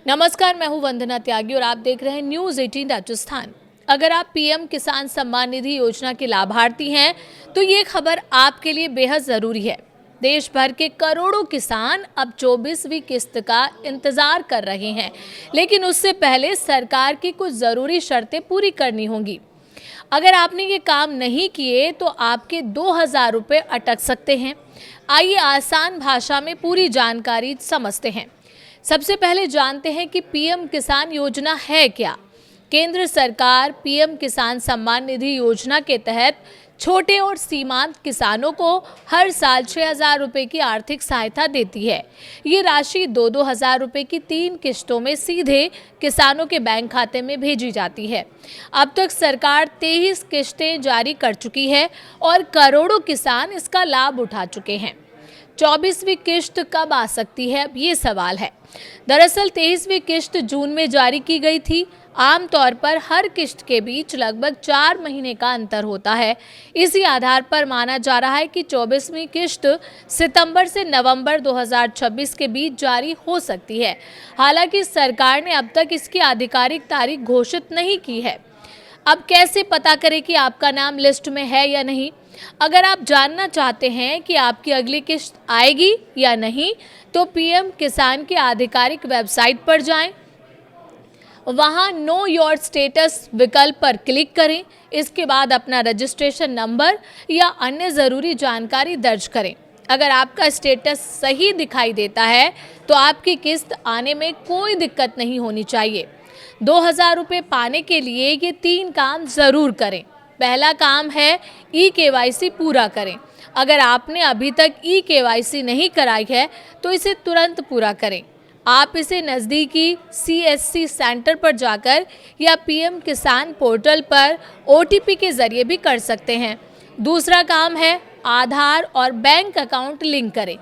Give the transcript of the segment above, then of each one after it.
नमस्कार, मैं हूं वंदना त्यागी और आप देख रहे हैं न्यूज़ 18 राजस्थान। अगर आप पीएम किसान सम्मान निधि योजना के लाभार्थी हैं तो ये खबर आपके लिए बेहद ज़रूरी है। देश भर के करोड़ों किसान अब 24वीं किस्त का इंतज़ार कर रहे हैं, लेकिन उससे पहले सरकार की कुछ ज़रूरी शर्तें पूरी करनी होंगी। अगर आपने ये काम नहीं किए तो आपके 2000 रुपये अटक सकते हैं। आइए आसान भाषा में पूरी जानकारी समझते हैं। सबसे पहले जानते हैं कि पीएम किसान योजना है क्या। केंद्र सरकार पीएम किसान सम्मान निधि योजना के तहत छोटे और सीमांत किसानों को हर साल 6000 रुपये की आर्थिक सहायता देती है। ये राशि 2-2 हज़ार रुपये की 3 किस्तों में सीधे किसानों के बैंक खाते में भेजी जाती है। अब तक सरकार 23 किस्तें जारी कर चुकी है और करोड़ों किसान इसका लाभ उठा चुके हैं। 24वीं किस्त कब आ सकती है, अब ये सवाल है। दरअसल 23वीं किस्त जून में जारी की गई थी। आमतौर पर हर किस्त के बीच लगभग 4 महीने का अंतर होता है। इसी आधार पर माना जा रहा है कि 24वीं किस्त सितंबर से नवंबर 2026 के बीच जारी हो सकती है। हालांकि सरकार ने अब तक इसकी आधिकारिक तारीख घोषित नहीं की है। अब कैसे पता करें कि आपका नाम लिस्ट में है या नहीं? अगर आप जानना चाहते हैं कि आपकी अगली किस्त आएगी या नहीं, तो पीएम किसान की आधिकारिक वेबसाइट पर जाएं। वहां नो योर स्टेटस विकल्प पर क्लिक करें। इसके बाद अपना रजिस्ट्रेशन नंबर या अन्य ज़रूरी जानकारी दर्ज करें। अगर आपका स्टेटस सही दिखाई देता है तो आपकी किस्त आने में कोई दिक्कत नहीं होनी चाहिए। 2000 रुपये पाने के लिए ये 3 काम ज़रूर करें। पहला काम है ई-केवाईसी पूरा करें। अगर आपने अभी तक ई-केवाईसी नहीं कराई है तो इसे तुरंत पूरा करें। आप इसे नज़दीकी सीएससी सेंटर पर जाकर या पीएम किसान पोर्टल पर ओटीपी के ज़रिए भी कर सकते हैं। दूसरा काम है आधार और बैंक अकाउंट लिंक करें।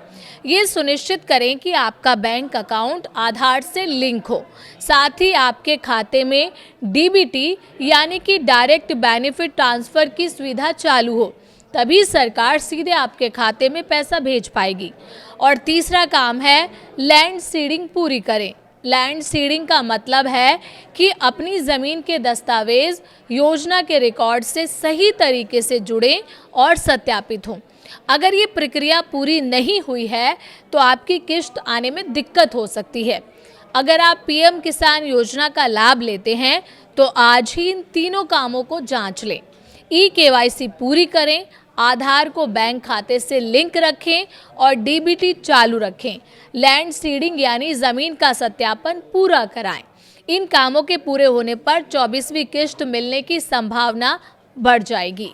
ये सुनिश्चित करें कि आपका बैंक अकाउंट आधार से लिंक हो। साथ ही आपके खाते में डीबीटी यानी कि डायरेक्ट बेनिफिट ट्रांसफ़र की सुविधा चालू हो, तभी सरकार सीधे आपके खाते में पैसा भेज पाएगी। और तीसरा काम है लैंड सीडिंग पूरी करें। लैंड सीडिंग का मतलब है कि अपनी ज़मीन के दस्तावेज योजना के रिकॉर्ड से सही तरीके से जुड़ें और सत्यापित हों। अगर ये प्रक्रिया पूरी नहीं हुई है तो आपकी किस्त आने में दिक्कत हो सकती है। अगर आप पीएम किसान योजना का लाभ लेते हैं तो आज ही इन तीनों कामों को जांच लें। ई-केवाईसी पूरी करें, आधार को बैंक खाते से लिंक रखें और डीबीटी चालू रखें। लैंड सीडिंग यानी ज़मीन का सत्यापन पूरा कराएं। इन कामों के पूरे होने पर 24वीं किस्त मिलने की संभावना बढ़ जाएगी।